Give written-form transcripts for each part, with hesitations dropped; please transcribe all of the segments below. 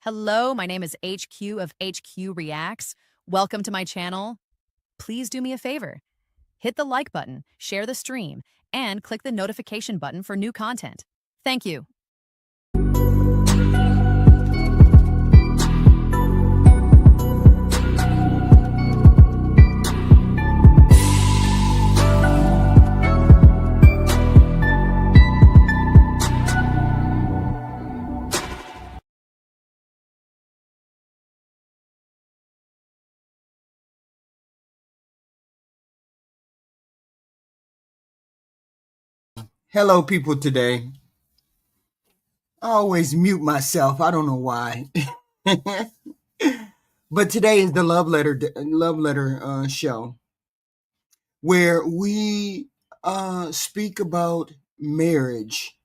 Hello, my name is HQ of HQ Reacts. Welcome to my channel. Please do me a favor. Hit the like button, share the stream, and click the notification button for new content. Thank you. Hello, people. Today, I always mute myself. I don't know why, but today is the love letter show where we speak about marriage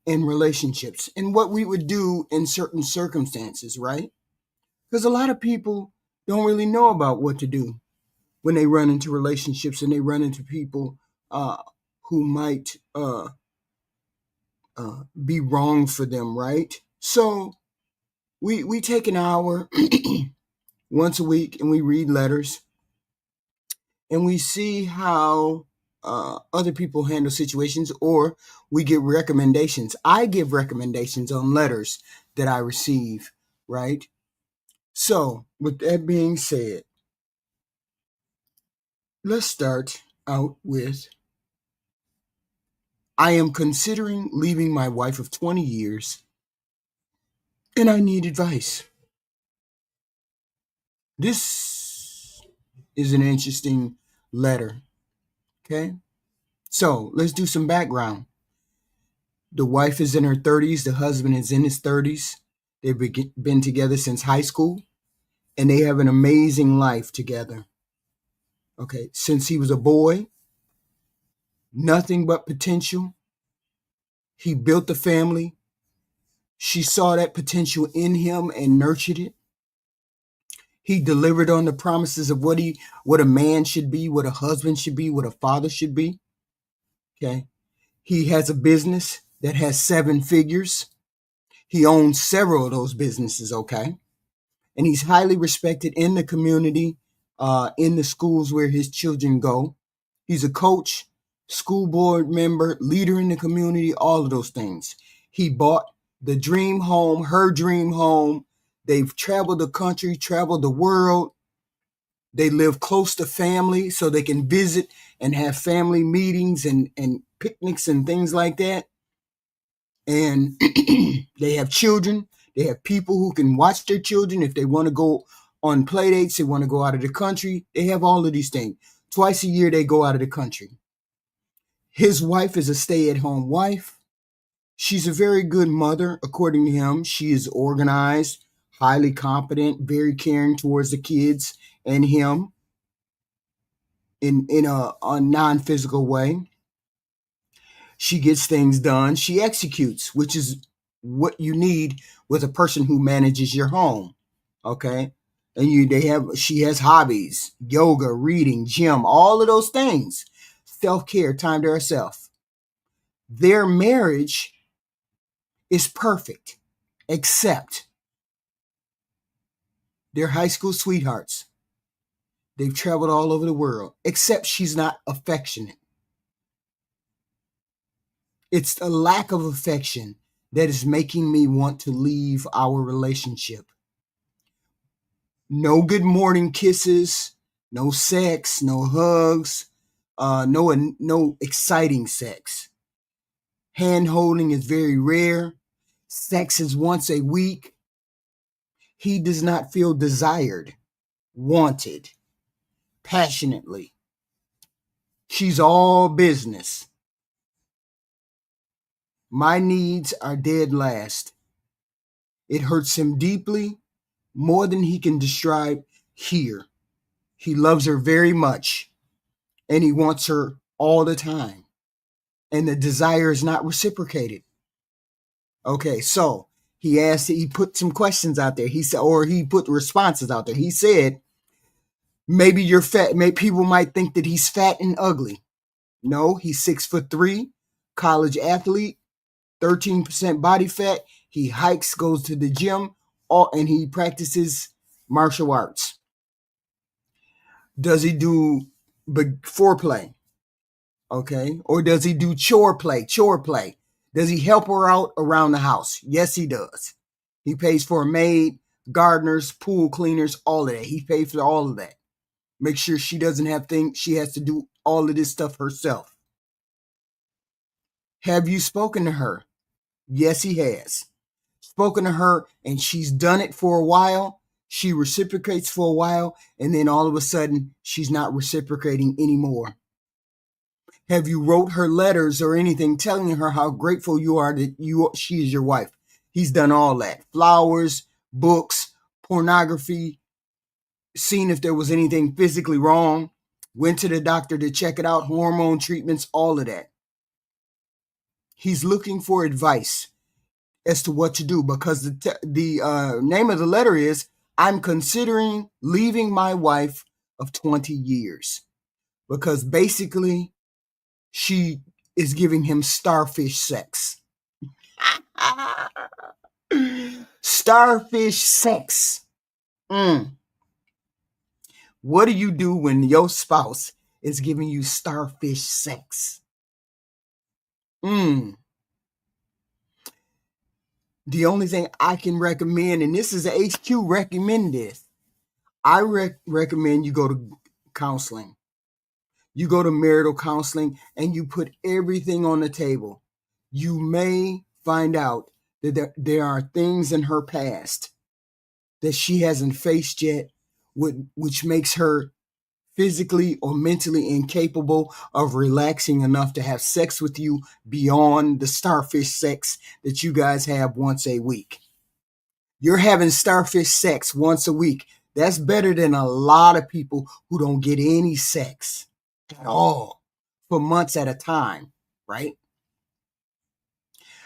and relationships and what we would do in certain circumstances, right? Because a lot of people don't really know about what to do when they run into relationships and they run into people uh, who might be wrong for them, right? So we take an hour once a week and we read letters and we see how other people handle situations, or we give recommendations. I give recommendations on letters that I receive, right? So with that being said, let's start out with, I am considering leaving my wife of 20 years and I need advice. This is an interesting letter. Okay. So let's do some background. The wife is in her 30s. The husband is in his 30s. They've been together since high school and they have an amazing life together. Okay. Since he was a boy, nothing but potential. He built the family. She saw that potential in him and nurtured it. He delivered on the promises of what a man should be, what a husband should be, what a father should be. Okay. He has a business that has 7 figures. He owns several of those businesses. Okay. And he's highly respected in the community, in the schools where his children go. He's a coach, school board member, leader in the community, all of those things. He bought the dream home, her dream home. They've traveled the country, traveled the world. They live close to family so they can visit and have family meetings and picnics and things like that. And they have children. They have people who can watch their children if they want to go on play dates, they want to go out of the country. They have all of these things. Twice a year, they go out of the country. His wife is a stay-at-home wife. She's a very good mother, according to him. She is organized, highly competent, very caring towards the kids and him in a non-physical way. She gets things done. She executes, which is what you need with a person who manages your home. Okay. And she has hobbies, yoga, reading, gym, all of those things. Self-care, time to herself. Their marriage is perfect, except they're high school sweethearts. They've traveled all over the world, except she's not affectionate. It's a lack of affection that is making me want to leave our relationship. No good morning kisses, no sex, no hugs, no exciting sex. Hand holding is very rare. Sex is once a week. He does not feel desired, wanted, passionately. She's all business. My needs are dead last. It hurts him deeply, more than he can describe here. He loves her very much, and he wants her all the time. And the desire is not reciprocated. Okay, so he put some questions out there. He said, or he put responses out there. He said, maybe you're fat. Maybe people might think that he's fat and ugly. No, he's 6'3", college athlete, 13% body fat. He hikes, goes to the gym and he practices martial arts. Does he do foreplay? Okay. Or does he do chore play? Does he help her out around the house? Yes, he does. He pays for a maid, gardeners, pool cleaners, all of that. He pays for all of that. Make sure she doesn't have things, she has to do all of this stuff herself. Have you spoken to her? Yes, he has. Spoken to her, and she's done it for a while. She reciprocates for a while, and then all of a sudden, she's not reciprocating anymore. Have you wrote her letters or anything telling her how grateful you are that she is your wife? He's done all that. Flowers, books, pornography, seen if there was anything physically wrong, went to the doctor to check it out, hormone treatments, all of that. He's looking for advice as to what to do, because the name of the letter is, I'm considering leaving my wife of 20 years. Because basically, she is giving him starfish sex. Starfish sex. What do you do when your spouse is giving you starfish sex? The only thing I can recommend, and this is a HQ recommend this, I recommend you go to counseling. You go to marital counseling and you put everything on the table. You may find out that there are things in her past that she hasn't faced yet, which makes her physically or mentally incapable of relaxing enough to have sex with you beyond the starfish sex that you guys have once a week. You're having starfish sex once a week. That's better than a lot of people who don't get any sex at all for months at a time, right?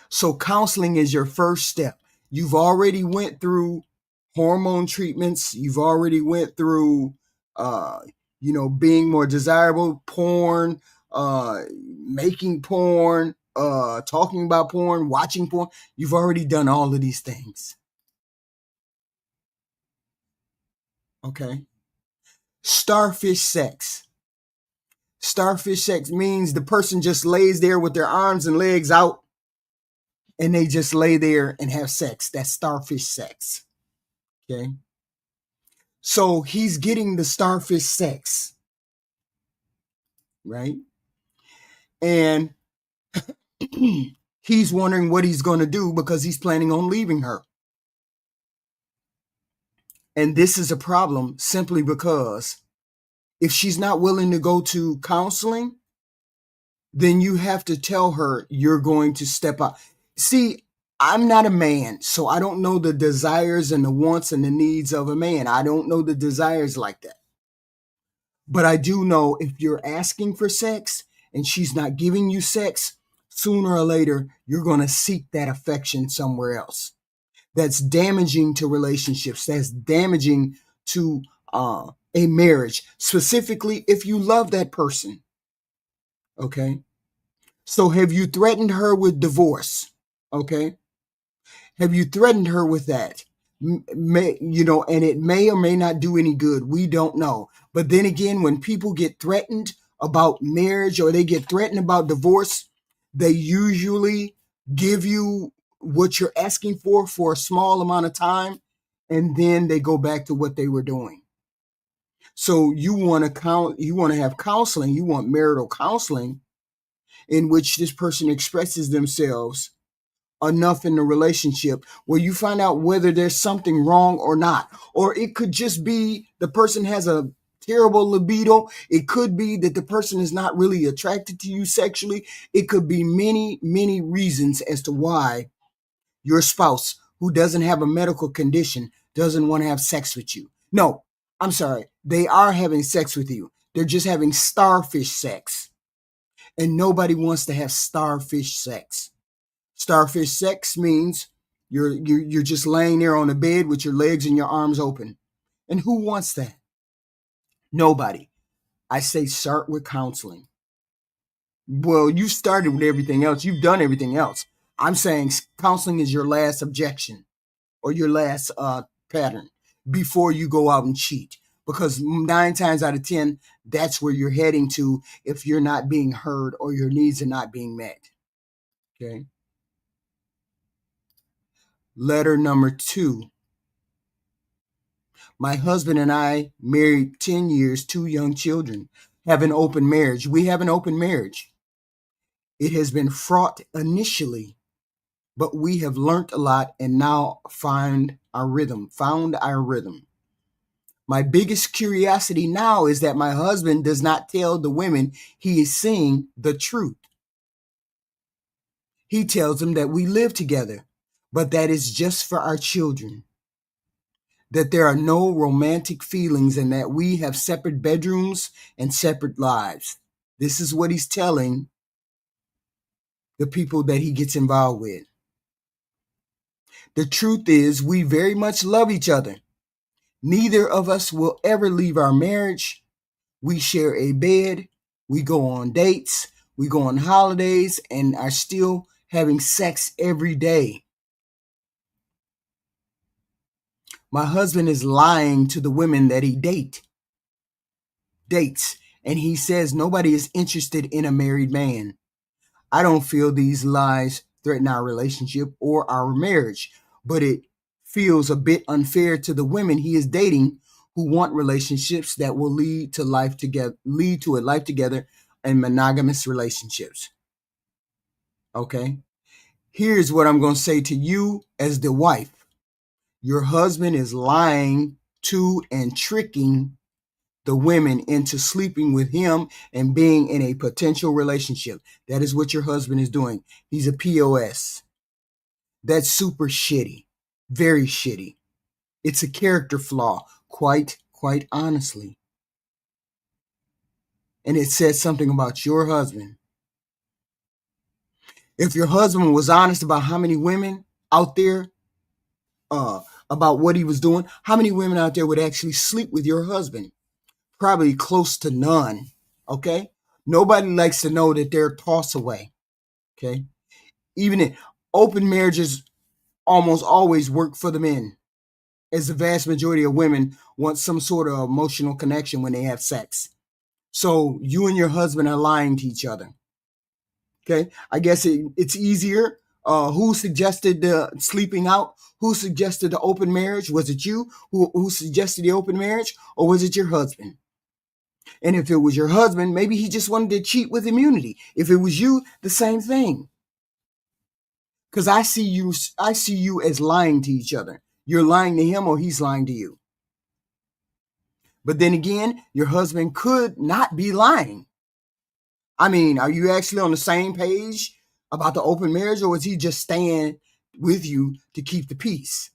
So counseling is your first step. You've already went through hormone treatments. You've already went through, being more desirable, porn, making porn, talking about porn, watching porn. You've already done all of these things. Okay. Starfish sex. Starfish sex means the person just lays there with their arms and legs out, and they just lay there and have sex. That's starfish sex. Okay. So he's getting the starfish sex, right? And he's wondering what he's going to do because he's planning on leaving her. And this is a problem simply because if she's not willing to go to counseling, then you have to tell her you're going to step out. See, I'm not a man, so I don't know the desires and the wants and the needs of a man. I don't know the desires like that. But I do know if you're asking for sex and she's not giving you sex, sooner or later, you're going to seek that affection somewhere else. That's damaging to relationships. That's damaging to a marriage, specifically if you love that person. Okay. So have you threatened her with divorce? Okay. Have you threatened her with that? And it may or may not do any good. We don't know. But then again, when people get threatened about marriage or they get threatened about divorce, they usually give you what you're asking for a small amount of time, and then they go back to what they were doing. So you want to have counseling, you want marital counseling in which this person expresses themselves enough in the relationship where you find out whether there's something wrong or not. Or it could just be the person has a terrible libido. It could be that the person is not really attracted to you sexually. It could be many, many reasons as to why your spouse, who doesn't have a medical condition, doesn't want to have sex with you. No, I'm sorry. They are having sex with you. They're just having starfish sex. And nobody wants to have starfish sex. Starfish sex means you're just laying there on the bed with your legs and your arms open. And who wants that? Nobody. I say start with counseling. Well, you started with everything else. You've done everything else. I'm saying counseling is your last objection. or your last pattern before you go out and cheat. Because 9 times out of 10, that's where you're heading to if you're not being heard or your needs are not being met. Okay. Letter number 2. My husband and I married 10 years, 2 young children, have an open marriage. We have an open marriage. It has been fraught initially, but we have learned a lot and now found our rhythm. My biggest curiosity now is that my husband does not tell the women he is seeing the truth. He tells them that we live together, but that is just for our children. That there are no romantic feelings and that we have separate bedrooms and separate lives. This is what he's telling the people that he gets involved with. The truth is, we very much love each other. Neither of us will ever leave our marriage. We share a bed. We go on dates. We go on holidays and are still having sex every day. My husband is lying to the women that he dates, and he says nobody is interested in a married man. I don't feel these lies threaten our relationship or our marriage, but it feels a bit unfair to the women he is dating who want relationships that will lead to a life together and monogamous relationships. Okay? Here's what I'm going to say to you as the wife. Your husband is lying to and tricking the women into sleeping with him and being in a potential relationship. That is what your husband is doing. He's a POS. That's super shitty. Very shitty. It's a character flaw, quite honestly. And it says something about your husband. If your husband was honest about how many women out there, about what he was doing, how many women out there would actually sleep with your husband? Probably close to none. Okay? Nobody likes to know that they're tossed away. Okay? Even in open marriages almost always work for the men, as the vast majority of women want some sort of emotional connection when they have sex. So you and your husband are lying to each other. Okay? I guess it's easier. Who suggested the sleeping out? Who suggested the open marriage? Was it you who suggested the open marriage, or was it your husband? And if it was your husband, maybe he just wanted to cheat with immunity. If it was you, the same thing. Because I see you as lying to each other. You're lying to him or he's lying to you. But then again, your husband could not be lying. I mean, are you actually on the same page about the open marriage, or is he just staying with you to keep the peace?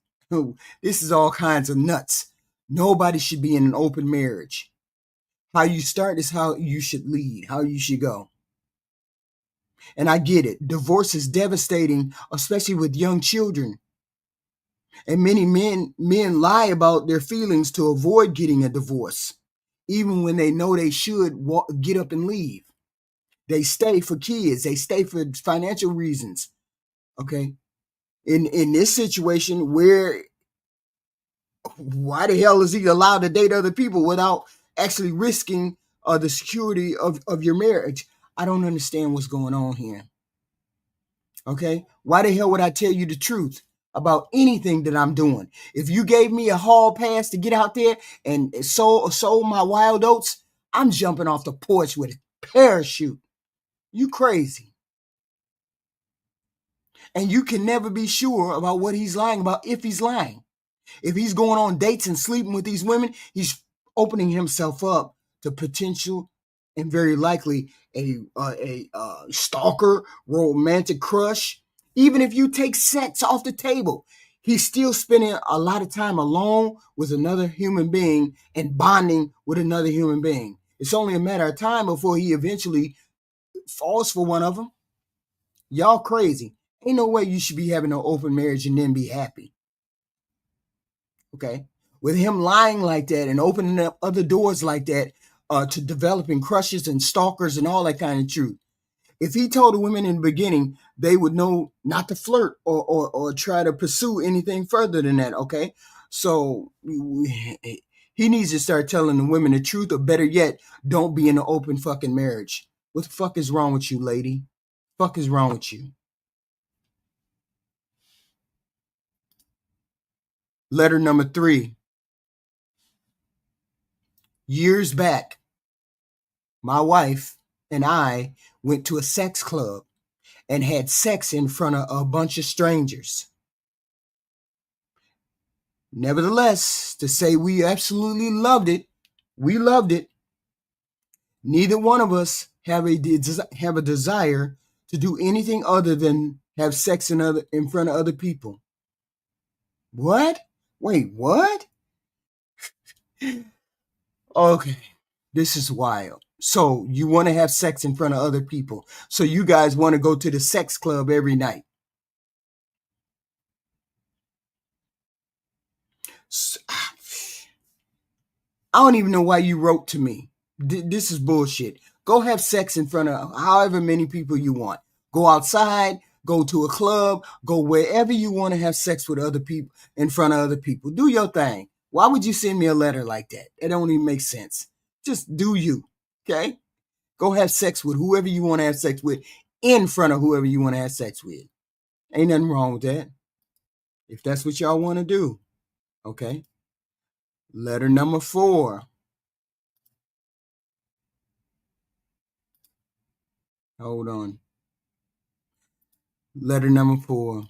This is all kinds of nuts. Nobody should be in an open marriage. How you start is how you should lead, how you should go. And I get it. Divorce is devastating, especially with young children. And many men lie about their feelings to avoid getting a divorce, even when they know they should get up and leave. They stay for kids. They stay for financial reasons. Okay. In this situation, why the hell is he allowed to date other people without actually risking the security of your marriage? I don't understand what's going on here. Okay. Why the hell would I tell you the truth about anything that I'm doing? If you gave me a hall pass to get out there and sold my wild oats, I'm jumping off the porch with a parachute. You crazy. And you can never be sure about what he's lying about, if he's lying. If he's going on dates and sleeping with these women, he's opening himself up to potential and very likely a stalker, romantic crush. Even if you take sex off the table, he's still spending a lot of time alone with another human being and bonding with another human being. It's only a matter of time before he eventually falls for one of them. Y'all crazy. Ain't no way you should be having an open marriage and then be happy. Okay? With him lying like that and opening up other doors like that to developing crushes and stalkers and all that kind of truth. If he told the women in the beginning, they would know not to flirt or try to pursue anything further than that, okay? So he needs to start telling the women the truth, or better yet, don't be in an open fucking marriage. What the fuck is wrong with you, lady? Fuck is wrong with you? Letter number 3. Years back, my wife and I went to a sex club and had sex in front of a bunch of strangers. Nevertheless, to say we absolutely loved it, we loved it. Neither one of us have a desire to do anything other than have sex in front of other people. What? Wait, what? Okay, this is wild. So you want to have sex in front of other people. So you guys want to go to the sex club every night. I don't even know why you wrote to me. This is bullshit. Go have sex in front of however many people you want. Go outside, go to a club, go wherever you want to have sex with other people, in front of other people. Do your thing. Why would you send me a letter like that? It don't even make sense. Just do you, okay? Go have sex with whoever you want to have sex with in front of whoever you want to have sex with. Ain't nothing wrong with that. If that's what y'all want to do, okay? Letter number 4. Hold on. Letter number 4.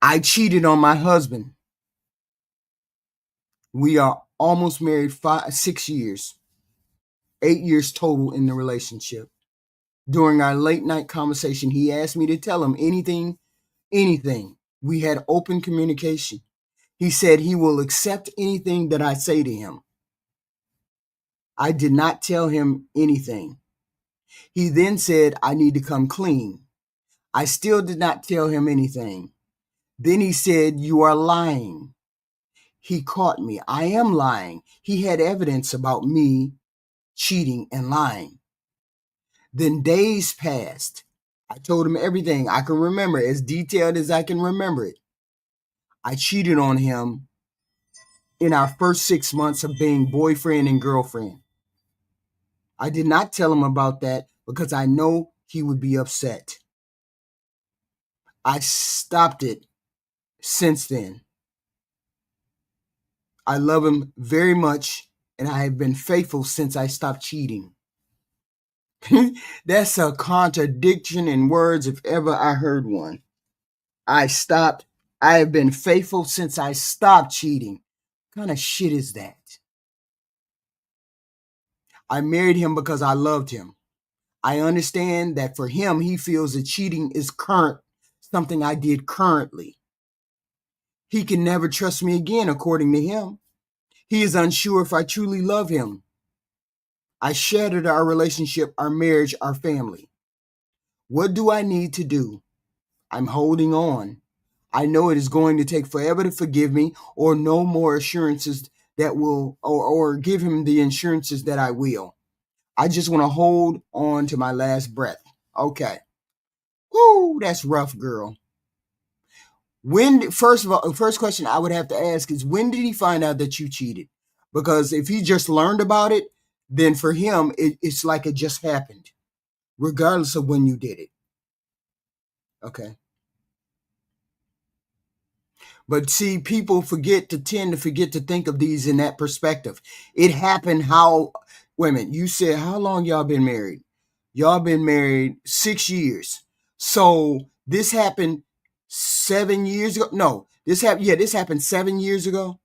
I cheated on my husband. We are almost married 6 years. 8 years total in the relationship. During our late night conversation, he asked me to tell him anything. We had open communication. He said he will accept anything that I say to him. I did not tell him anything. He then said I need to come clean. I still did not tell him anything. Then he said, you are lying. He caught me. I am lying. He had evidence about me cheating and lying. Then days passed. I told him everything I can remember, as detailed as I can remember it. I cheated on him in our first 6 months of being boyfriend and girlfriend. I did not tell him about that because I know he would be upset. I stopped it since then. I love him very much, and I have been faithful since I stopped cheating. That's a contradiction in words if ever I heard one. I have been faithful since I stopped cheating. What kind of shit is that? I married him because I loved him. I understand that for him, he feels that cheating is something I did currently. He can never trust me again, according to him. He is unsure if I truly love him. I shattered our relationship, our marriage, our family. What do I need to do? I'm holding on. I know it is going to take forever to forgive me, or no more assurances that will, or give him the assurances that I will. I just want to hold on to my last breath. Okay. Whoo, that's rough, girl. First of all, the first question I would have to ask is, when did he find out that you cheated? Because if he just learned about it, then for him, it's like it just happened, regardless of when you did it. Okay. But see, people tend to forget to think of these in that perspective. It happened wait a minute, you said how long y'all been married? Y'all been married 6 years. So this happened 7 years ago? No, this happened 7 years ago.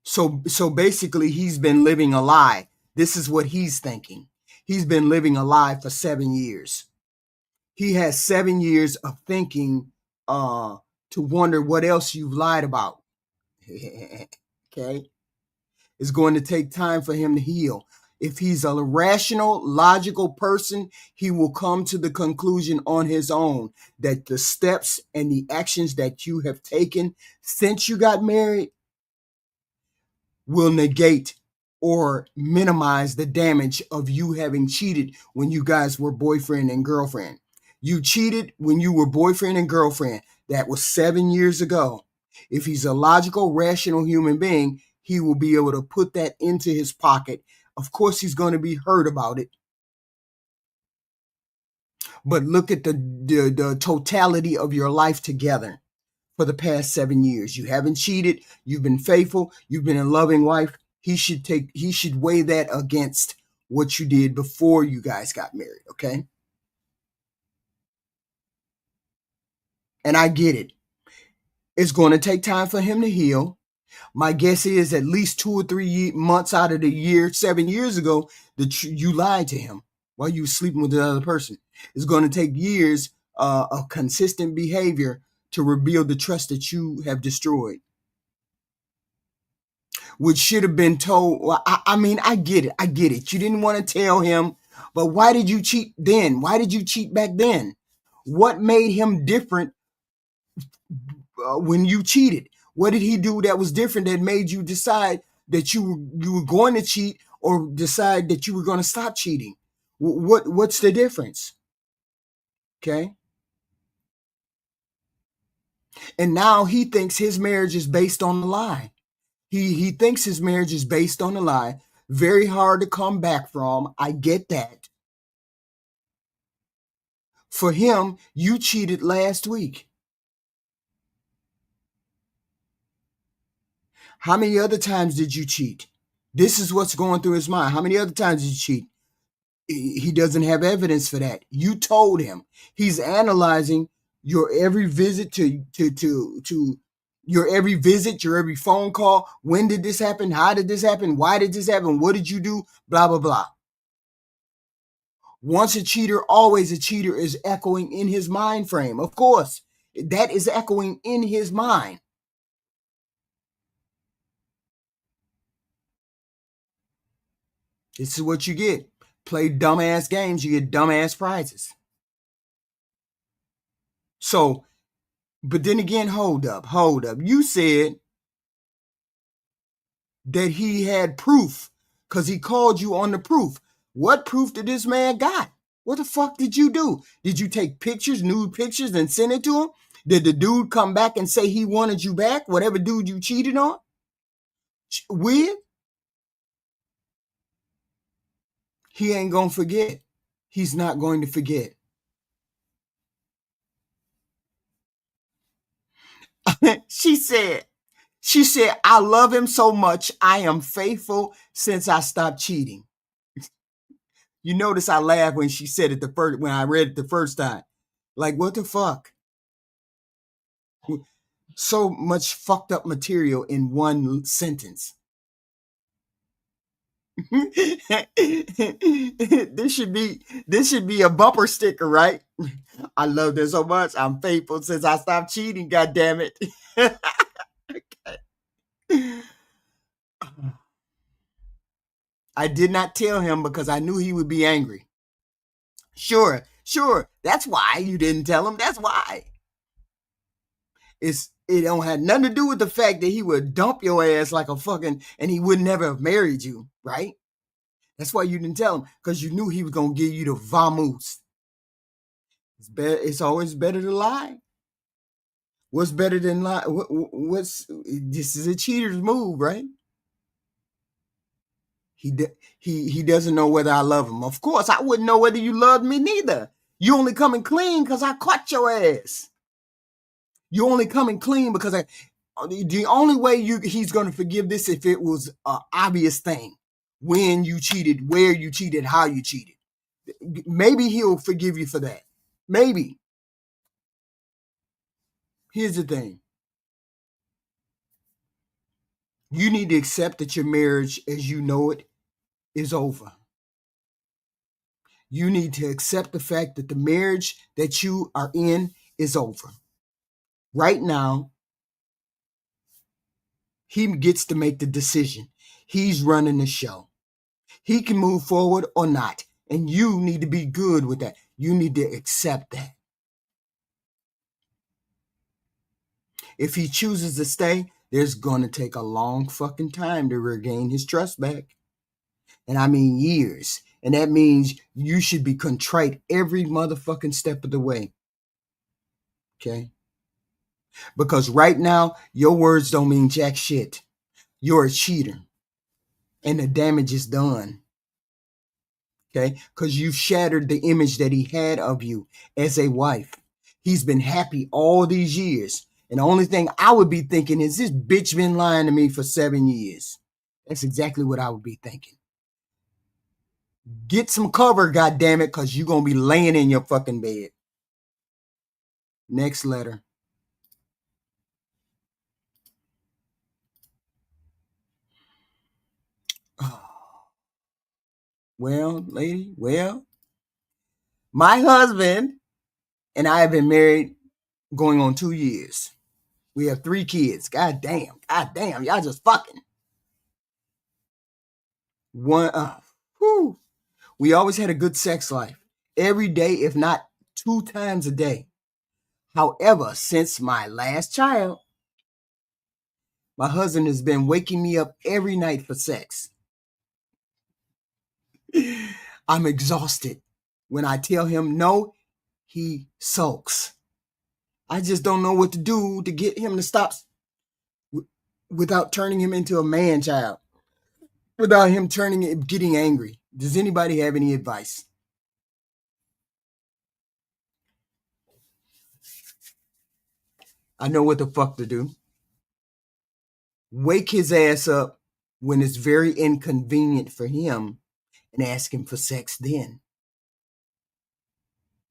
So basically he's been living a lie. This is what he's thinking. He's been living a lie for 7 years. He has 7 years of thinking to wonder what else you've lied about. Okay? It's going to take time for him to heal. If he's a rational, logical person, he will come to the conclusion on his own that the steps and the actions that you have taken since you got married will negate or minimize the damage of you having cheated when you guys were boyfriend and girlfriend. You cheated when you were boyfriend and girlfriend. That was 7 years ago. If he's a logical, rational human being, he will be able to put that into his pocket. Of course, he's going to be hurt about it. But look at the totality of your life together for the past 7 years. You haven't cheated. You've been faithful. You've been a loving wife. He should weigh that against what you did before you guys got married. Okay. And I get it. It's going to take time for him to heal. My guess is at least 2 or 3 months out of the year, 7 years ago, that you lied to him while you were sleeping with another person. It's going to take years of consistent behavior to rebuild the trust that you have destroyed, which should have been told. Well, I mean, I get it. I get it. You didn't want to tell him, but why did you cheat then? Why did you cheat back then? What made him different when you cheated? What did he do that was different that made you decide that you were going to cheat or decide that you were going to stop cheating? What's the difference? Okay. And now he thinks his marriage is based on a lie. He thinks his marriage is based on a lie. Very hard to come back from. I get that. For him, you cheated last week. How many other times did you cheat? This is what's going through his mind. How many other times did you cheat? He doesn't have evidence for that. You told him. He's analyzing your every visit to your every visit, your every phone call. When did this happen? How did this happen? Why did this happen? What did you do? Blah, blah, blah. Once a cheater, always a cheater is echoing in his mind frame. Of course, that is echoing in his mind. This is what you get. Play dumbass games, you get dumbass prizes. So, but then again, hold up. You said that he had proof because he called you on the proof. What proof did this man got? What the fuck did you do? Did you take pictures, nude pictures, and send it to him? Did the dude come back and say he wanted you back? Whatever dude you cheated on with? He ain't gonna forget. He's not going to forget. She said, I love him so much. I am faithful since I stopped cheating. You notice I laughed when she said it when I read it the first time. Like, what the fuck? So much fucked up material in one sentence. This should be a bumper sticker, right? I love this so much. I'm faithful since I stopped cheating. God damn it! I did not tell him because I knew he would be angry. Sure. That's why you didn't tell him. That's why. It don't have nothing to do with the fact that he would dump your ass like a fucking, and he would never have married you, right? That's why you didn't tell him, because you knew he was gonna give you the vamoose. It's always better to lie. What's better than lie? This is a cheater's move, right? He doesn't know whether I love him. Of course, I wouldn't know whether you loved me neither. You only coming clean because I caught your ass. You only coming clean because the only way he's going to forgive this if it was an obvious thing. When you cheated, where you cheated, how you cheated. Maybe he'll forgive you for that. Maybe. Here's the thing. You need to accept that your marriage as you know it is over. You need to accept the fact that the marriage that you are in is over. Right now, he gets to make the decision. He's running the show. He can move forward or not. And you need to be good with that. You need to accept that. If he chooses to stay, there's going to take a long fucking time to regain his trust back. And I mean years. And that means you should be contrite every motherfucking step of the way. Okay? Because right now, your words don't mean jack shit. You're a cheater. And the damage is done. Okay? Because you've shattered the image that he had of you as a wife. He's been happy all these years. And the only thing I would be thinking is, this bitch been lying to me for 7 years. That's exactly what I would be thinking. Get some cover, goddammit, because you're going to be laying in your fucking bed. Next letter. Well, lady, my husband and I have been married going on 2 years. We have 3 kids. God damn, y'all just fucking. We always had a good sex life. Every day, if not 2 times a day. However, since my last child, my husband has been waking me up every night for sex. I'm exhausted. When I tell him no, he sulks. I just don't know what to do to get him to stop without turning him into a man child. Without him getting angry. Does anybody have any advice? I know what the fuck to do. Wake his ass up when it's very inconvenient for him and ask him for sex then.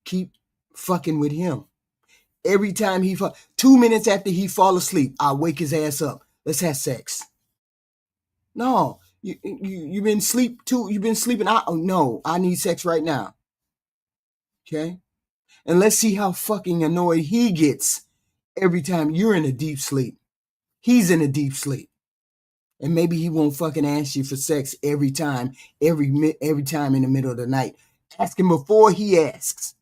Keep fucking with him. Every time 2 minutes after he fall asleep, I wake his ass up. Let's have sex. No, you've been sleep too. You've been sleeping. No, I need sex right now. Okay, and let's see how fucking annoyed he gets every time you're in a deep sleep. He's in a deep sleep, and maybe he won't fucking ask you for sex every time in the middle of the night. Ask him before he asks.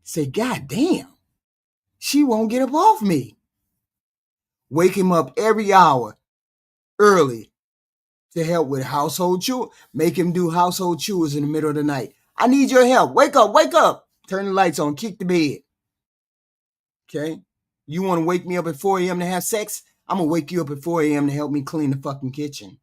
Say, God damn, she won't get up off me. Wake him up every hour early to help with household chores. Make him do household chores in the middle of the night. I need your help. Wake up. Turn the lights on. Kick the bed. Okay? You want to wake me up at 4 a.m. to have sex? I'm going to wake you up at 4 a.m. to help me clean the fucking kitchen.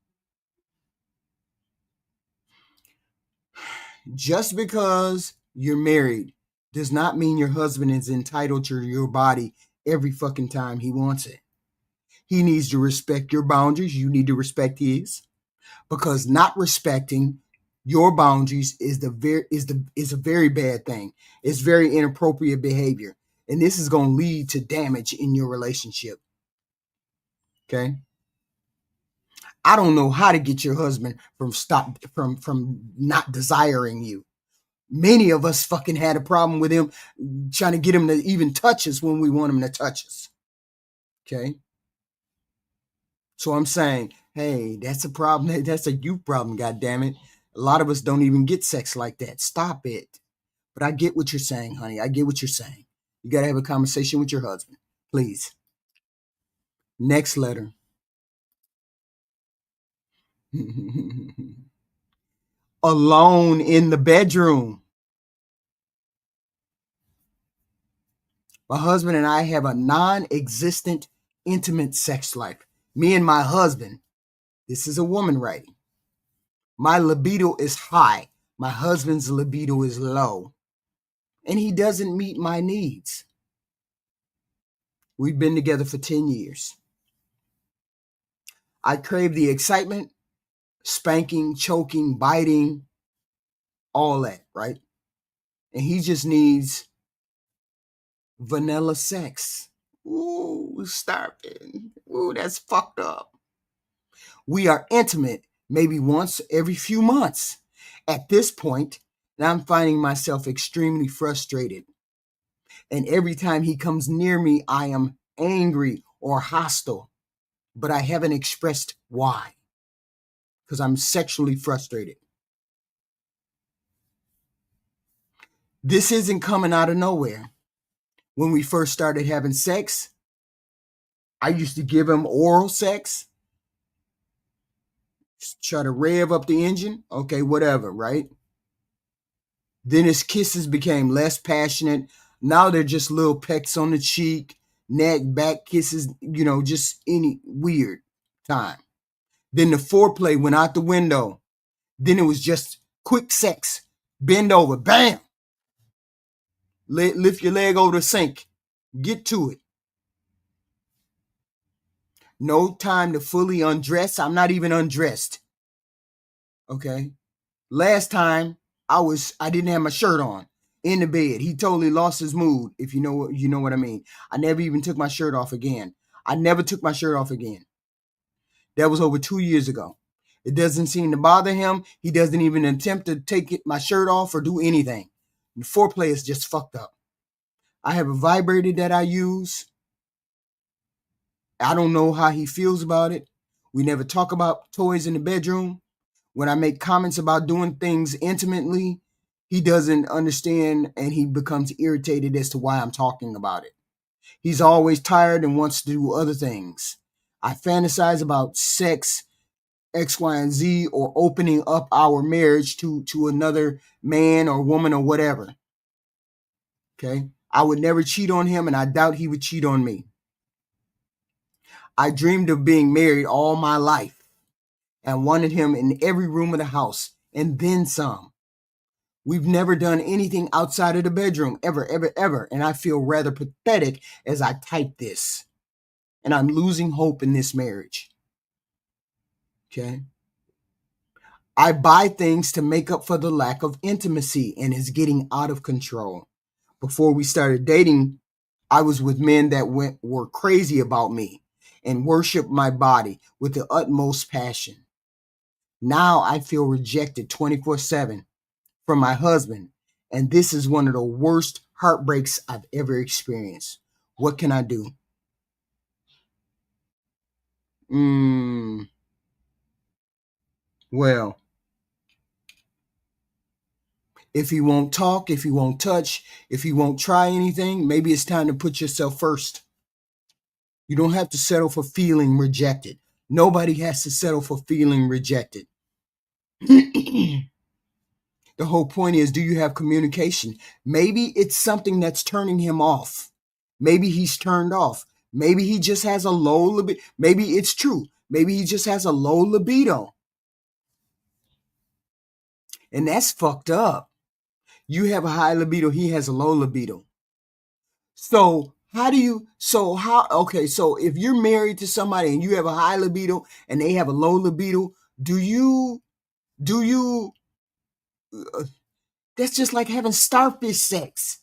Just because you're married does not mean your husband is entitled to your body every fucking time he wants it. He needs to respect your boundaries. You need to respect his. Because not respecting your boundaries is a very bad thing. It's very inappropriate behavior. And this is going to lead to damage in your relationship. Okay? I don't know how to get your husband from not desiring you. Many of us fucking had a problem with him trying to get him to even touch us when we want him to touch us. Okay? So I'm saying, hey, that's a problem. That's a you problem, goddammit. A lot of us don't even get sex like that. Stop it. But I get what you're saying, honey. I get what you're saying. You got to have a conversation with your husband. Please. Next letter. Alone in the bedroom. My husband and I have a non-existent intimate sex life. Me and my husband. This is a woman writing. My libido is high. My husband's libido is low. And he doesn't meet my needs. We've been together for 10 years. I crave the excitement, spanking, choking, biting, all that, right? And he just needs vanilla sex. Ooh, stop it. Ooh, that's fucked up. We are intimate maybe once every few months. At this point, I'm finding myself extremely frustrated. And every time he comes near me, I am angry or hostile. But I haven't expressed why. Because I'm sexually frustrated. This isn't coming out of nowhere. When we first started having sex, I used to give him oral sex. try to rev up the engine. Okay, whatever, right? Then his kisses became less passionate. Now they're just little pecks on the cheek, neck, back kisses, just any weird time. Then the foreplay went out the window. Then it was just quick sex. Bend over, bam. Lift your leg over the sink. Get to it. No time to fully undress. I'm not even undressed. Okay. Last time I didn't have my shirt on in the bed. He totally lost his mood, if you know what I mean. I never even took my shirt off again. I never took my shirt off again. That was over 2 years ago. It doesn't seem to bother him. He doesn't even attempt to take my shirt off or do anything. The foreplay is just fucked up. I have a vibrator that I use. I don't know how he feels about it. We never talk about toys in the bedroom. When I make comments about doing things intimately, he doesn't understand and he becomes irritated as to why I'm talking about it. He's always tired and wants to do other things. I fantasize about sex, X, Y, and Z, or opening up our marriage to another man or woman or whatever. Okay? I would never cheat on him, and I doubt he would cheat on me. I dreamed of being married all my life and wanted him in every room of the house and then some. We've never done anything outside of the bedroom, ever, ever, ever. And I feel rather pathetic as I type this. And I'm losing hope in this marriage. Okay? I buy things to make up for the lack of intimacy and it's getting out of control. Before we started dating, I was with men that were crazy about me and worshiped my body with the utmost passion. Now I feel rejected 24/7 from my husband, and this is one of the worst heartbreaks I've ever experienced. What can I do? Well, if he won't talk, if he won't touch, if he won't try anything, maybe it's time to put yourself first. You don't have to settle for feeling rejected. Nobody has to settle for feeling rejected. The whole point is, do you have communication? Maybe it's something that's turning him off. Maybe he's turned off. Maybe he just has a low libido. Maybe it's true. Maybe he just has a low libido. And that's fucked up. You have a high libido. He has a low libido. So if you're married to somebody and you have a high libido and they have a low libido, do you, that's just like having starfish sex.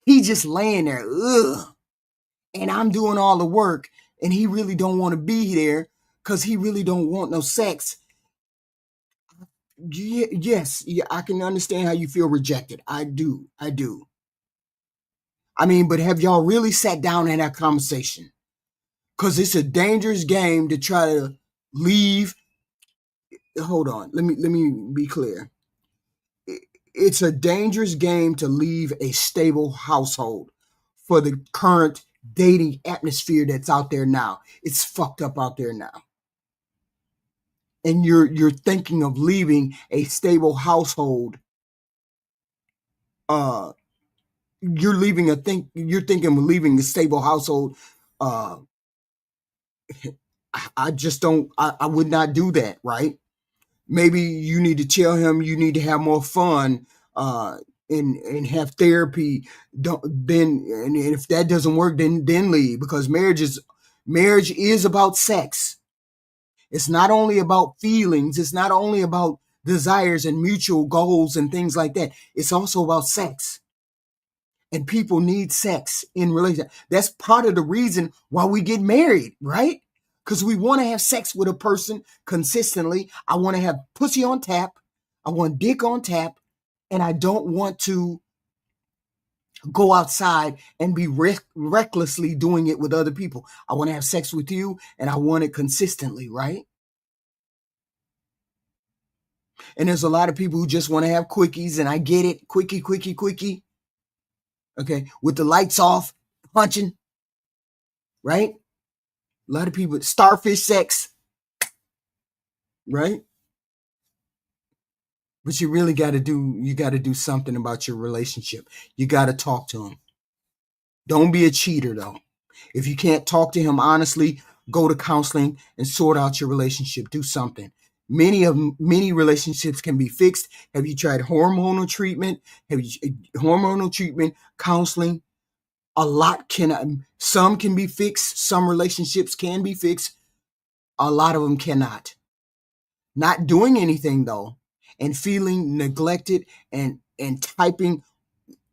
He just laying there, and I'm doing all the work and he really don't want to be there because he really don't want no sex. Yes, I can understand how you feel rejected. I do. I mean, but have y'all really sat down and had a conversation? Because it's a dangerous game to try to leave. Hold on. Let me be clear. It's a dangerous game to leave a stable household for the current dating atmosphere that's out there now. It's fucked up out there now. And you're thinking of leaving a stable household. You're thinking of leaving a stable household. I just don't. I would not do that, right? Maybe you need to tell him you need to have more fun and have therapy. And if that doesn't work, then leave, because marriage is about sex. It's not only about feelings. It's not only about desires and mutual goals and things like that. It's also about sex. And people need sex in relationship. That's part of the reason why we get married, right? Because we want to have sex with a person consistently. I want to have pussy on tap. I want dick on tap. And I don't want to go outside and be recklessly doing it with other people. I want to have sex with you and I want it consistently, right? And there's a lot of people who just want to have quickies, and I get it. Quickie. Okay, with the lights off, punching, right? A lot of people, starfish sex, right? But you got to do something about your relationship. You got to talk to him. Don't be a cheater though. If you can't talk to him honestly, go to counseling and sort out your relationship. Do something. Many relationships can be fixed. Have you tried hormonal treatment? Hormonal treatment, counseling? A lot can some can be fixed. Some relationships can be fixed. A lot of them cannot. Not doing anything though, and feeling neglected and typing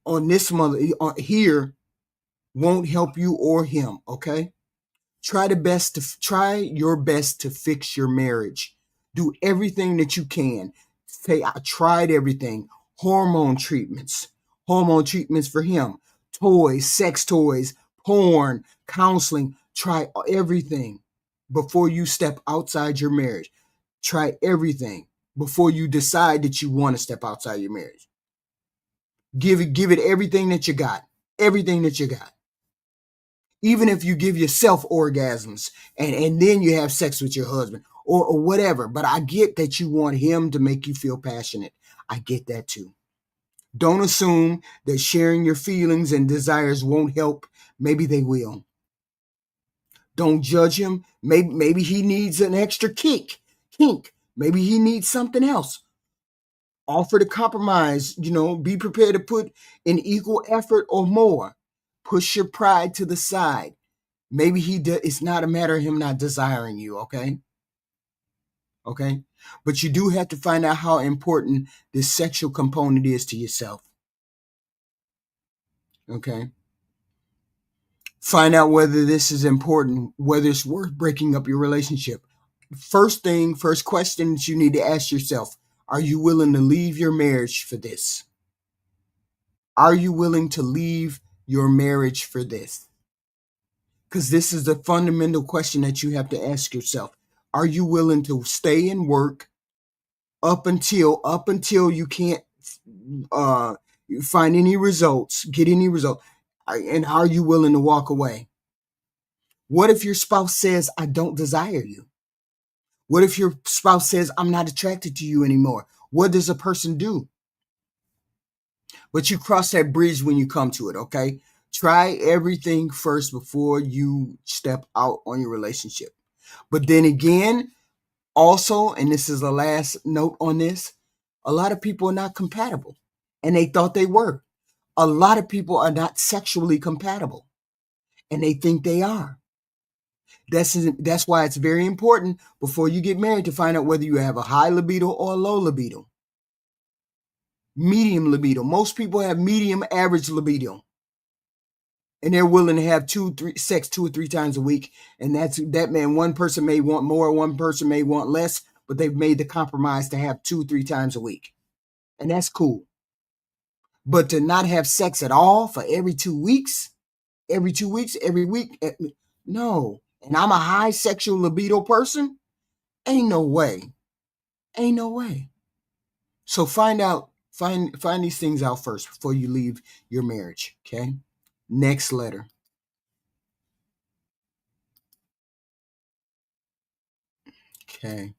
on this mother here won't help you or him. Okay. Try your best to fix your marriage. Do everything that you can. Say, I tried everything. Hormone treatments. Hormone treatments for him. Toys, sex toys, porn, counseling. Try everything before you step outside your marriage. Try everything before you decide that you want to step outside your marriage. Give it everything that you got. Everything that you got. Even if you give yourself orgasms and then you have sex with your husband or whatever. But I get that you want him to make you feel passionate. I get that too. Don't assume that sharing your feelings and desires won't help. Maybe they will. Don't judge him. Maybe he needs an extra kink. Maybe he needs something else. Offer to compromise, be prepared to put in equal effort or more. Push your pride to the side. Maybe it's not a matter of him not desiring you, okay? Okay? But you do have to find out how important this sexual component is to yourself. Okay? Find out whether this is important, whether it's worth breaking up your relationship. First question that you need to ask yourself, are you willing to leave your marriage for this? Are you willing to leave your marriage for this? Because this is the fundamental question that you have to ask yourself. Are you willing to stay and work up until you can't find any results, get any results? And are you willing to walk away? What if your spouse says, I don't desire you? What if your spouse says, I'm not attracted to you anymore? What does a person do? But you cross that bridge when you come to it, okay? Try everything first before you step out on your relationship. But then again, also, and this is the last note on this, a lot of people are not compatible, and they thought they were. A lot of people are not sexually compatible, and they think they are. That's why it's very important before you get married to find out whether you have a high libido or a low libido. Medium libido. Most people have medium average libido, and they're willing to have sex 2 or 3 times a week. And that man, one person may want more, one person may want less, but they've made the compromise to have 2 or 3 times a week. And that's cool. But to not have sex at all for every 2 weeks, every week, no. And I'm a high sexual libido person? Ain't no way. Ain't no way. So find these things out first before you leave your marriage, okay? Next letter. Okay.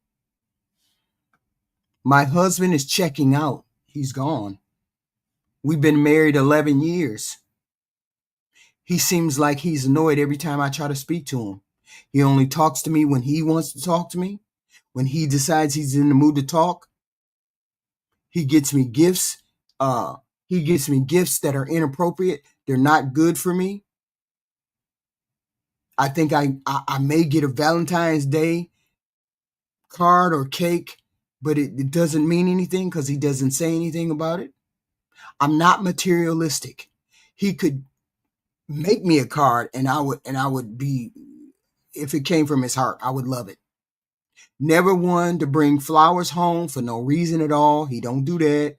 My husband is checking out. He's gone. We've been married 11 years. He seems like he's annoyed every time I try to speak to him. He only talks to me when he wants to talk to me. When he decides he's in the mood to talk, he gets me gifts. He gets me gifts that are inappropriate. They're not good for me. I think I may get a Valentine's Day card or cake, but it doesn't mean anything because he doesn't say anything about it. I'm not materialistic. He could make me a card and I would be, if it came from his heart, I would love it. Never one to bring flowers home for no reason at all. He don't do that.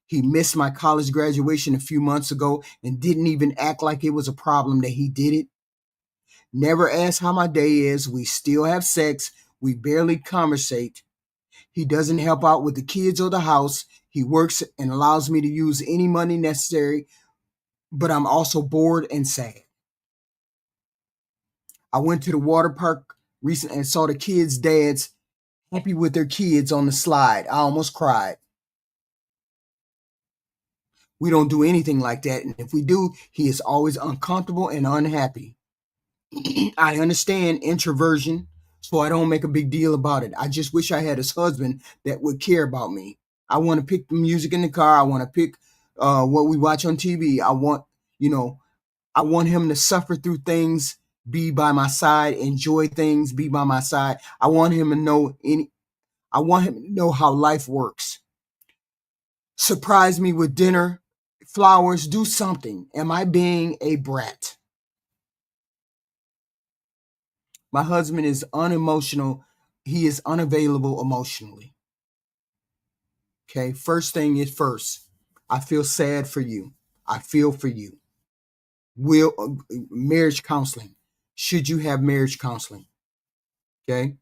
He missed my college graduation a few months ago and didn't even act like it was a problem that he did it. Never asked how my day is. We still have sex. We barely conversate. He doesn't help out with the kids or the house. He works and allows me to use any money necessary, but I'm also bored and sad. I went to the water park recently and saw the kids' dads happy with their kids on the slide. I almost cried. We don't do anything like that. And if we do, he is always uncomfortable and unhappy. I understand introversion, so I don't make a big deal about it. I just wish I had a husband that would care about me. I want to pick the music in the car. I want to pick what we watch on TV. I want him to suffer through things, be by my side, enjoy things, be by my side. I want him to know how life works. Surprise me with dinner, flowers, do something. Am I being a brat? My husband is unemotional. He is unavailable emotionally. Okay, first thing is first. I feel sad for you. I feel for you. Marriage counseling. Should you have marriage counseling? Okay.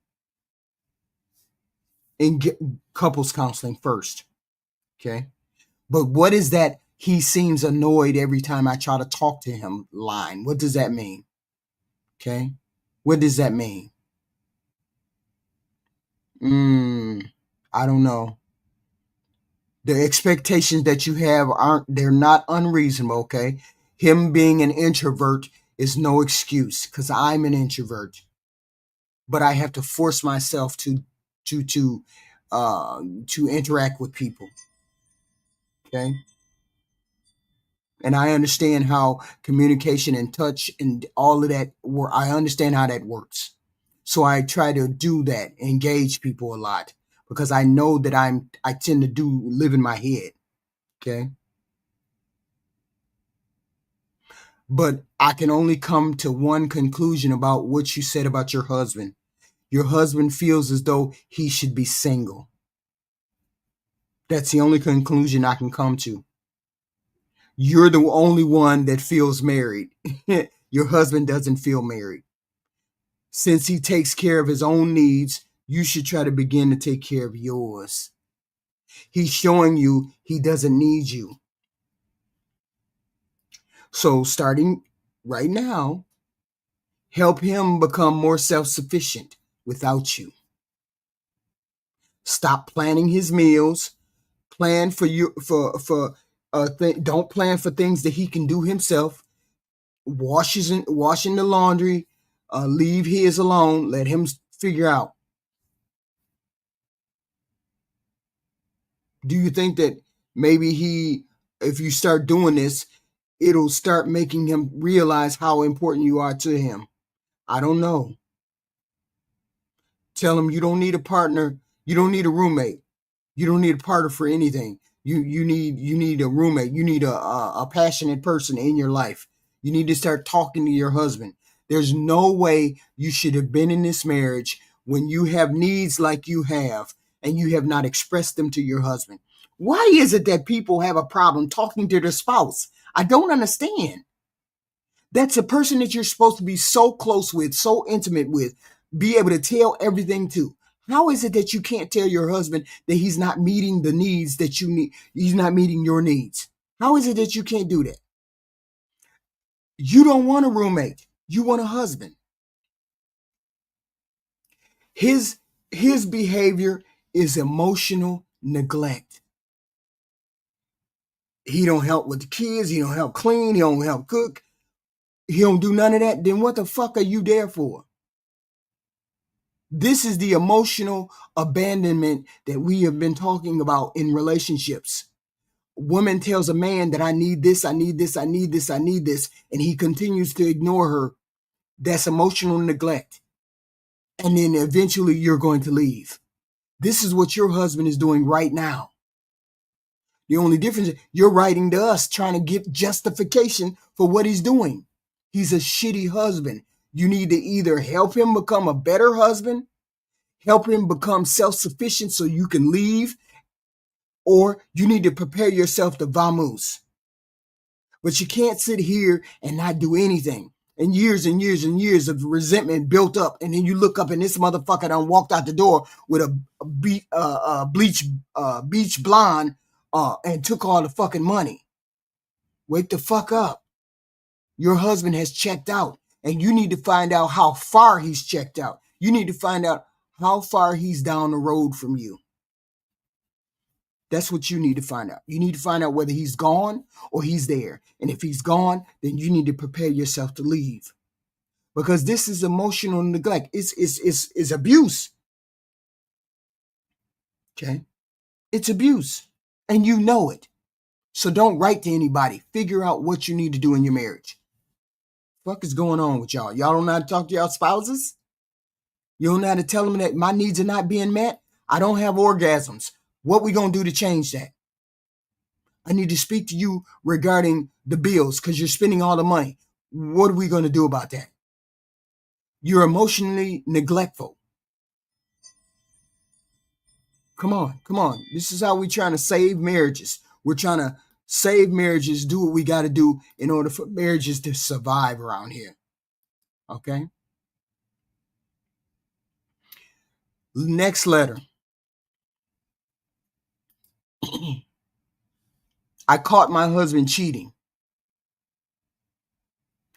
And get couples counseling first. Okay. But what is that he seems annoyed every time I try to talk to him line? What does that mean? Okay. What does that mean? I don't know. The expectations that you have they're not unreasonable, okay? Him being an introvert is no excuse because I'm an introvert. But I have to force myself to interact with people. Okay. And I understand how communication and touch and all of that work. I understand how that works. So I try to do that, engage people a lot because I know that I tend to live in my head. Okay. But I can only come to one conclusion about what you said about your husband. Your husband feels as though he should be single. That's the only conclusion I can come to. You're the only one that feels married. Your husband doesn't feel married. Since he takes care of his own needs, you should try to begin to take care of yours. He's showing you he doesn't need you. So starting right now, help him become more self-sufficient without you. Stop planning his meals. Plan for you don't plan for things that he can do himself. Washing the laundry, leave his alone. Let him figure out. Do you think that maybe if you start doing this, it'll start making him realize how important you are to him? I don't know. Tell him you don't need a partner. You don't need a roommate. You don't need a partner for anything. You need a roommate. You need a passionate person in your life. You need to start talking to your husband. There's no way you should have been in this marriage when you have needs like you have and you have not expressed them to your husband. Why is it that people have a problem talking to their spouse? I don't understand. That's a person that you're supposed to be so close with, so intimate with, be able to tell everything to. How is it that you can't tell your husband that he's not meeting the needs that you need? He's not meeting your needs. How is it that you can't do that? You don't want a roommate. You want a husband. His behavior is emotional neglect. He don't help with the kids. He don't help clean. He don't help cook. He don't do none of that. Then what the fuck are you there for? This is the emotional abandonment that we have been talking about in relationships. Woman tells a man that I need this, I need this, I need this, I need this, and he continues to ignore her. That's emotional neglect. And then eventually you're going to leave. This is what your husband is doing right now. The only difference is you're writing to us trying to get justification for what he's doing. He's a shitty husband. You need to either help him become a better husband, help him become self-sufficient so you can leave, or you need to prepare yourself to vamoose. But you can't sit here and not do anything. And years and years and years of resentment built up, and then you look up and this motherfucker done walked out the door with a beach blonde and took all the fucking money. Wake the fuck up. Your husband has checked out, and you need to find out how far he's checked out. You need to find out how far he's down the road from you. That's what you need to find out. You need to find out whether he's gone or he's there. And if he's gone, then you need to prepare yourself to leave. Because this is emotional neglect. It's abuse. Okay? It's abuse. And you know it. So don't write to anybody. Figure out what you need to do in your marriage. What is going on with y'all? Y'all don't know how to talk to y'all spouses? You don't know how to tell them that my needs are not being met? I don't have orgasms. What we going to do to change that? I need to speak to you regarding the bills because you're spending all the money. What are we going to do about that? You're emotionally neglectful. Come on. This is how we're trying to save marriages. We're trying to save marriages, do what we got to do in order for marriages to survive around here. Okay? Next letter. I caught my husband cheating.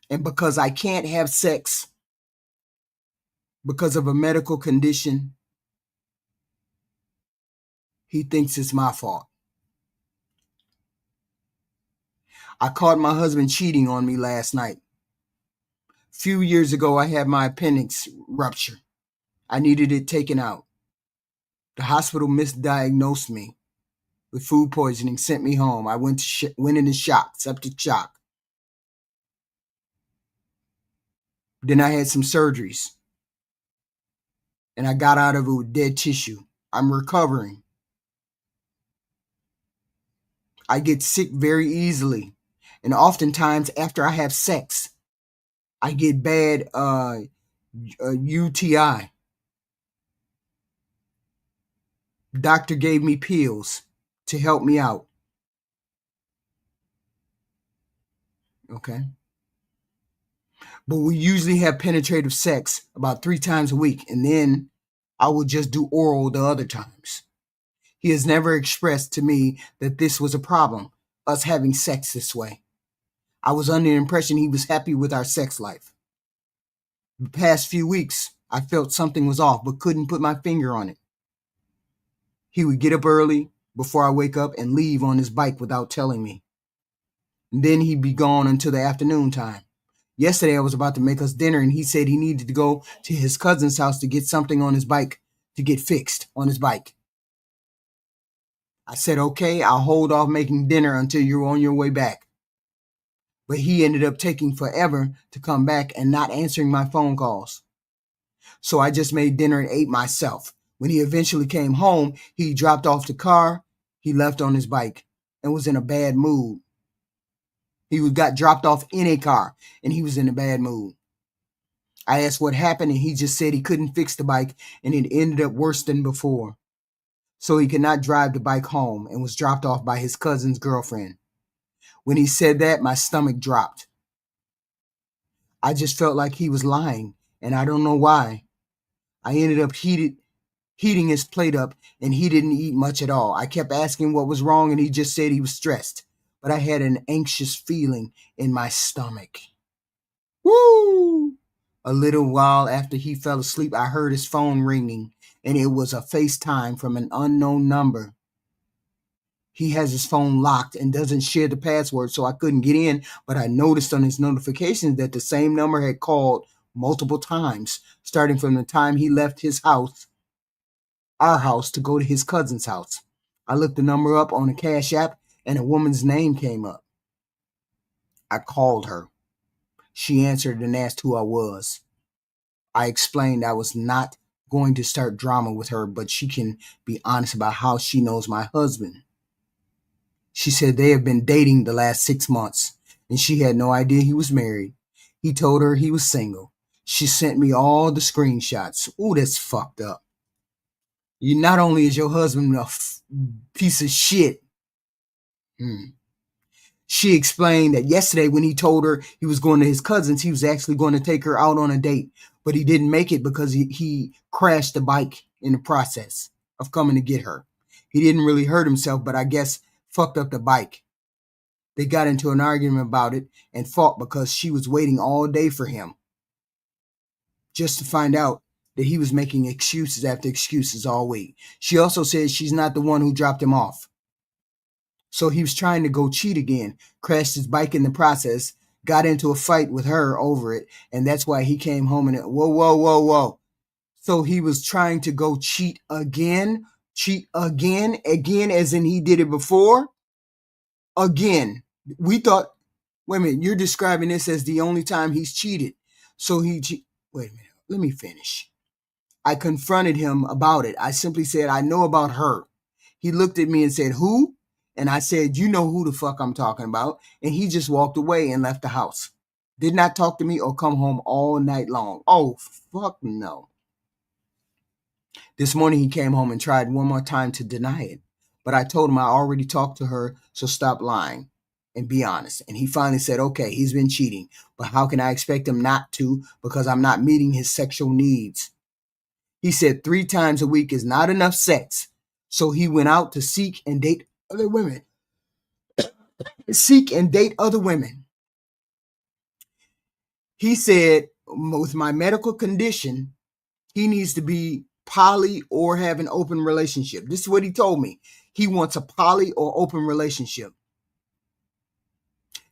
And because I can't have sex because of a medical condition, he thinks it's my fault. I caught my husband cheating on me last night. A few years ago, I had my appendix rupture. I needed it taken out. The hospital misdiagnosed me with food poisoning, sent me home. I went into shock, septic shock. Then I had some surgeries. And I got out of it with dead tissue. I'm recovering. I get sick very easily. And oftentimes after I have sex, I get bad UTI. Doctor gave me pills to help me out. Okay. But we usually have penetrative sex about 3 times a week. And then I would just do oral the other times. He has never expressed to me that this was a problem, us having sex this way. I was under the impression he was happy with our sex life. The past few weeks, I felt something was off, but couldn't put my finger on it. He would get up early before I wake up and leave on his bike without telling me. And then he'd be gone until the afternoon time. Yesterday, I was about to make us dinner, and he said he needed to go to his cousin's house to get something on his bike, to get fixed on his bike. I said, okay, I'll hold off making dinner until you're on your way back. But he ended up taking forever to come back and not answering my phone calls. So I just made dinner and ate myself. When he eventually came home, he dropped off the car. He left on his bike and was in a bad mood. He got dropped off in a car and he was in a bad mood. I asked what happened and he just said he couldn't fix the bike and it ended up worse than before. So he could not drive the bike home and was dropped off by his cousin's girlfriend. When he said that, my stomach dropped. I just felt like he was lying and I don't know why. I ended up heating his plate up and he didn't eat much at all. I kept asking what was wrong and he just said he was stressed. But I had an anxious feeling in my stomach. Woo! A little while after he fell asleep, I heard his phone ringing and it was a FaceTime from an unknown number. He has his phone locked and doesn't share the password, so I couldn't get in, but I noticed on his notifications that the same number had called multiple times, starting from the time he left his house, our house, to go to his cousin's house. I looked the number up on the Cash App and a woman's name came up. I called her. She answered and asked who I was. I explained I was not going to start drama with her, but she can be honest about how she knows my husband. She said they have been dating the last 6 months, and she had no idea he was married. He told her he was single. She sent me all the screenshots. Ooh, that's fucked up. You not only is your husband a piece of shit. She explained that yesterday when he told her he was going to his cousin's, he was actually going to take her out on a date, but he didn't make it because he crashed the bike in the process of coming to get her. He didn't really hurt himself, but I guess fucked up the bike. They got into an argument about it and fought because she was waiting all day for him, just to find out that he was making excuses after excuses all week. She also said she's not the one who dropped him off. So he was trying to go cheat again, crashed his bike in the process, got into a fight with her over it, and that's why he came home and whoa. So he was trying to go cheat again as in he did it before. Again, we thought, wait a minute, you're describing this as the only time he's cheated. So wait a minute, let me finish. I confronted him about it. I simply said, I know about her. He looked at me and said, who? And I said, you know who the fuck I'm talking about. And he just walked away and left the house. Did not talk to me or come home all night long. Oh, fuck no. This morning he came home and tried one more time to deny it. But I told him I already talked to her, so stop lying and be honest. And he finally said, okay, he's been cheating. But how can I expect him not to, because I'm not meeting his sexual needs? He said 3 times a week is not enough sex. So he went out to seek and date other women. He said, with my medical condition, he needs to be poly or have an open relationship. This is what he told me. He wants a poly or open relationship.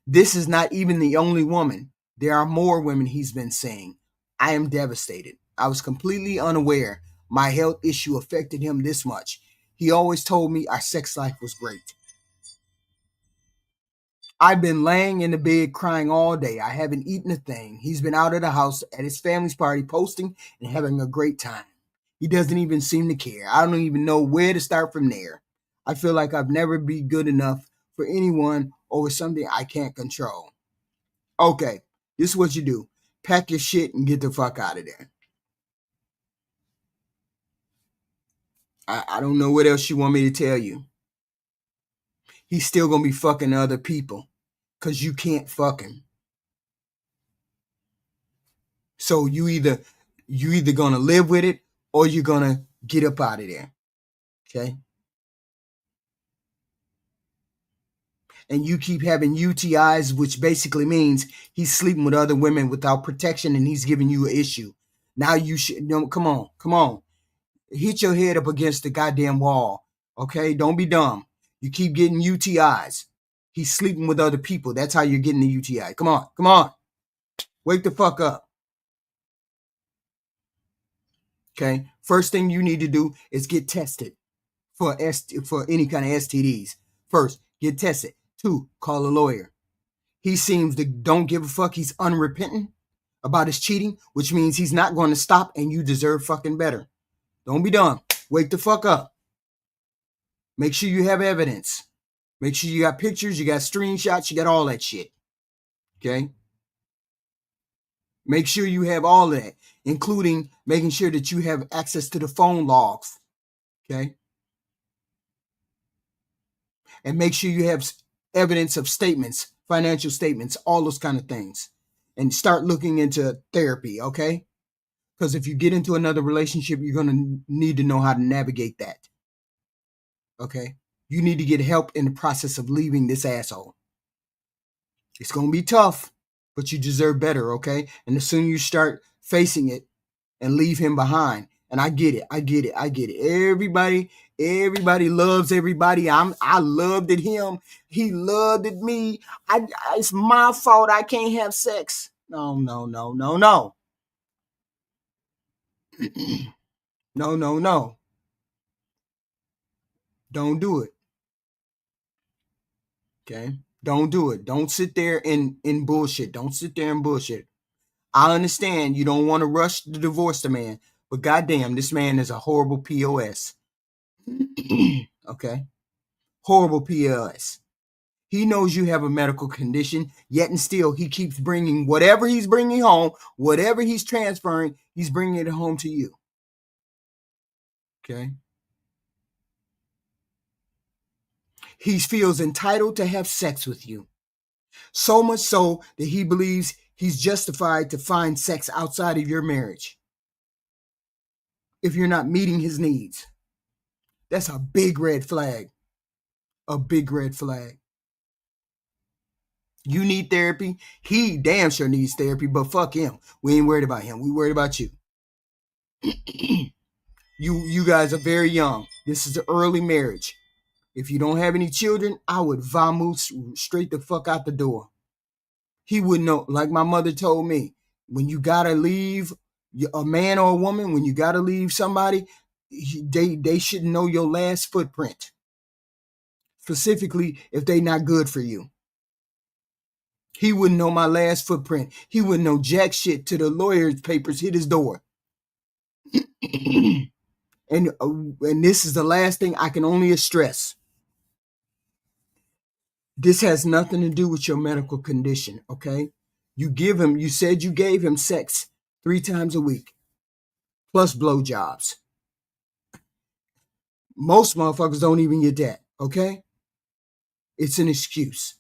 This is not even the only woman. There are more women he's been seeing. I am devastated. I was completely unaware my health issue affected him this much. He always told me our sex life was great. I've been laying in the bed crying all day. I haven't eaten a thing. He's been out of the house at his family's party posting and having a great time. He doesn't even seem to care. I don't even know where to start from there. I feel like I've never been good enough for anyone over something I can't control. Okay, this is what you do. Pack your shit and get the fuck out of there. I don't know what else you want me to tell you. He's still going to be fucking other people because you can't fuck him. So you either going to live with it or you're going to get up out of there. Okay? And you keep having UTIs, which basically means he's sleeping with other women without protection and he's giving you an issue. Now you should, come on. Hit your head up against the goddamn wall. Okay? Don't be dumb. You keep getting UTIs. He's sleeping with other people. That's how you're getting the UTI. Come on. Wake the fuck up. Okay? First thing you need to do is get tested for any kind of STDs. First, get tested. 2, call a lawyer. He seems to don't give a fuck. He's unrepentant about his cheating, which means he's not going to stop and you deserve fucking better. Don't be dumb. Wake the fuck up. Make sure you have evidence. Make sure you got pictures, you got screenshots, you got all that shit. Okay? Make sure you have all of that, including making sure that you have access to the phone logs. Okay? And make sure you have evidence of statements, financial statements, all those kind of things. And start looking into therapy, okay? Because if you get into another relationship, you're going to need to know how to navigate that. Okay? You need to get help in the process of leaving this asshole. It's going to be tough, but you deserve better, okay? And the sooner you start facing it and leave him behind. And I get it. Everybody loves everybody. I loved at him. He loved at me. It's my fault I can't have sex. No. No. Don't do it. Okay? Don't do it. Don't sit there in bullshit. Don't sit there and bullshit. I understand you don't want to rush to divorce the man, but goddamn, this man is a horrible POS. Okay? Horrible POS. He knows you have a medical condition, yet and still he keeps bringing whatever he's bringing home, whatever he's transferring, he's bringing it home to you. Okay? He feels entitled to have sex with you. So much so that he believes he's justified to find sex outside of your marriage if you're not meeting his needs. That's a big red flag. A big red flag. You need therapy. He damn sure needs therapy, but fuck him. We ain't worried about him. We worried about you. You guys are very young. This is an early marriage. If you don't have any children, I would vamoose straight the fuck out the door. He would know, like my mother told me, when you gotta leave a man or a woman, when you gotta leave somebody, they should know your last footprint. Specifically, if they not good for you. He wouldn't know my last footprint. He wouldn't know jack shit till the lawyer's papers hit his door. And this is the last thing I can only stress. This has nothing to do with your medical condition, okay? You said you gave him sex 3 times a week, plus blowjobs. Most motherfuckers don't even get that, okay? It's an excuse.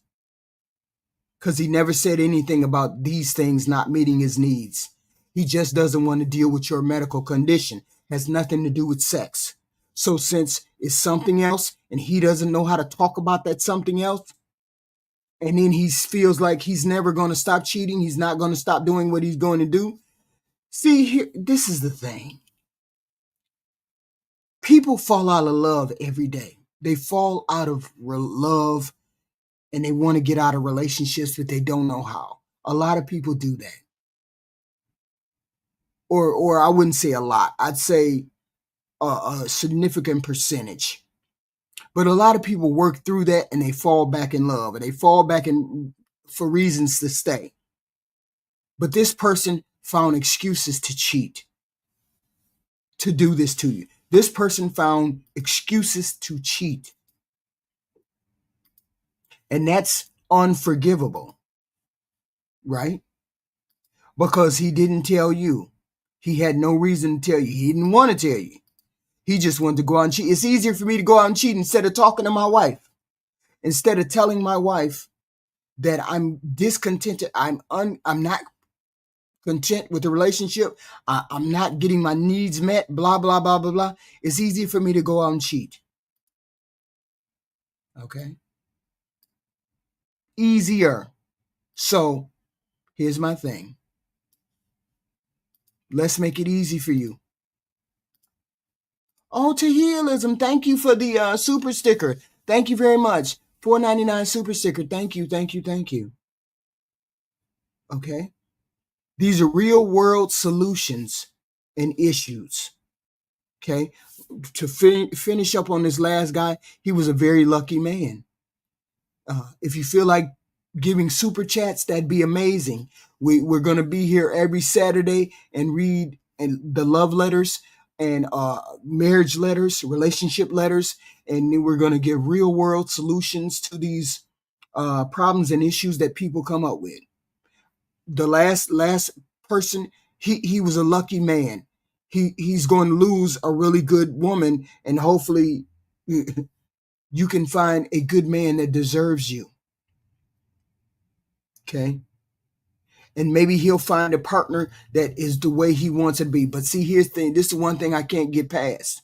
Because he never said anything about these things not meeting his needs. He just doesn't want to deal with your medical condition. Has nothing to do with sex. So since it's something else and he doesn't know how to talk about that something else, and then he feels like he's never going to stop cheating, he's not going to stop doing what he's going to do. See, here, this is the thing. People fall out of love every day. They fall out of love and they want to get out of relationships, but they don't know how. A lot of people do that. Or I wouldn't say a lot. I'd say a significant percentage. But a lot of people work through that and they fall back in love, and they fall back in for reasons to stay. But this person found excuses to cheat, to do this to you. This person found excuses to cheat. And that's unforgivable, right? Because he didn't tell you. He had no reason to tell you. He didn't want to tell you. He just wanted to go out and cheat. It's easier for me to go out and cheat instead of talking to my wife. Instead of telling my wife that I'm discontented, I'm not content with the relationship, I'm not getting my needs met, blah, blah, blah, blah, blah. It's easier for me to go out and cheat. Okay? Easier. So, here's my thing. Let's make it easy for you. Oh, Tahilism, thank you for the super sticker. Thank you very much. $4.99 super sticker. Thank you, thank you, thank you. Okay? These are real world solutions and issues. Okay? To finish up on this last guy, he was a very lucky man. If you feel like giving super chats, that'd be amazing. We're going to be here every Saturday and read the love letters and marriage letters, relationship letters, and then we're going to give real world solutions to these problems and issues that people come up with. The last person, he was a lucky man. He's going to lose a really good woman, and hopefully you can find a good man that deserves you. Okay? And maybe he'll find a partner that is the way he wants it to be. But see, here's the thing. This is one thing I can't get past.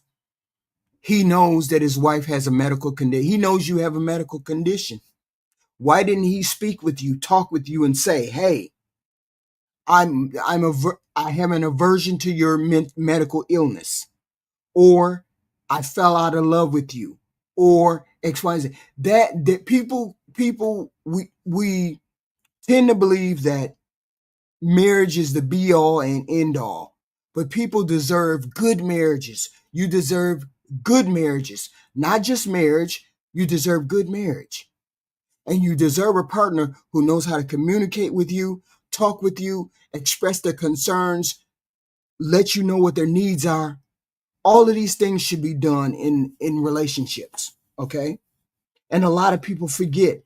He knows that his wife has a medical condition. He knows you have a medical condition. Why didn't he speak with you, talk with you, and say, "Hey, I have an aversion to your medical illness," or "I fell out of love with you," or X, Y, Z. That people we tend to believe that marriage is the be all and end all, but people deserve good marriages. You deserve good marriages, not just marriage. You deserve good marriage, and you deserve a partner who knows how to communicate with you, talk with you, express their concerns, let you know what their needs are. All of these things should be done in relationships, okay? And a lot of people forget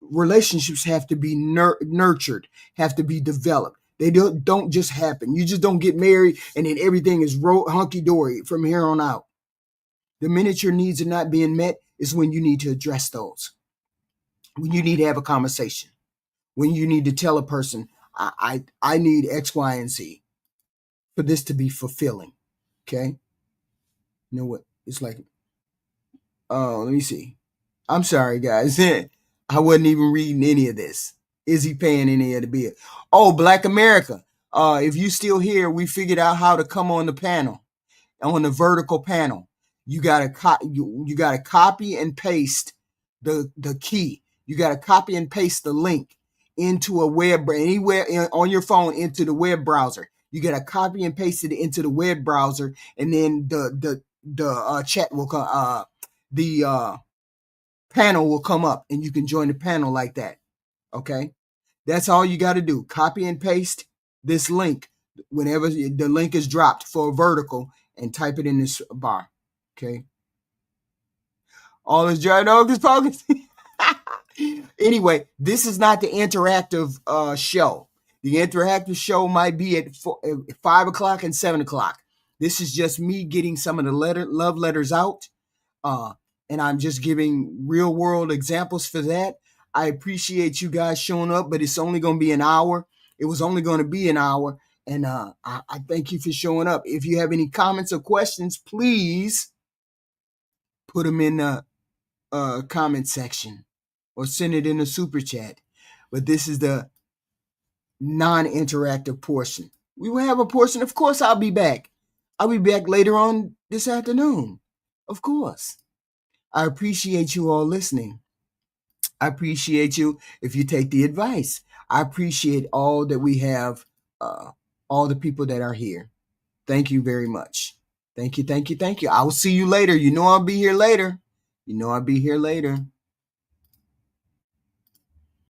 relationships have to be nurtured, have to be developed. They don't just happen. You just don't get married and then everything is hunky-dory from here on out. The minute your needs are not being met is when you need to address those. When you need to have a conversation. When you need to tell a person, I need X, Y, and Z for this to be fulfilling. Okay? You know what? It's like, oh, let me see. I'm sorry, guys. I wasn't even reading any of this. Is he paying any of the bill? Oh, Black America. If you still here, we figured out how to come on the panel, on the vertical panel. you gotta you gotta copy and paste the key. You gotta copy and paste the link into a web, anywhere on your phone, into the web browser. You gotta copy and paste it into the web browser, and then the chat will come. The panel will come up, and you can join the panel like that. Okay, that's all you got to do. Copy and paste this link whenever the link is dropped for a vertical, and type it in this bar. Okay. All this giant hocus pocus. Anyway, this is not the interactive show. The interactive show might be at 5 o'clock and 7 o'clock. This is just me getting some of the love letters out. And I'm just giving real world examples for that. I appreciate you guys showing up, but it's only going to be an hour. It was only going to be an hour. And I thank you for showing up. If you have any comments or questions, please put them in the comment section or send it in the super chat. But this is the non-interactive portion. We will have a portion. Of course, I'll be back. I'll be back later on this afternoon. Of course. I appreciate you all listening. I appreciate you if you take the advice. I appreciate all that we have, all the people that are here. Thank you very much. Thank you, thank you, thank you. I will see you later. You know I'll be here later.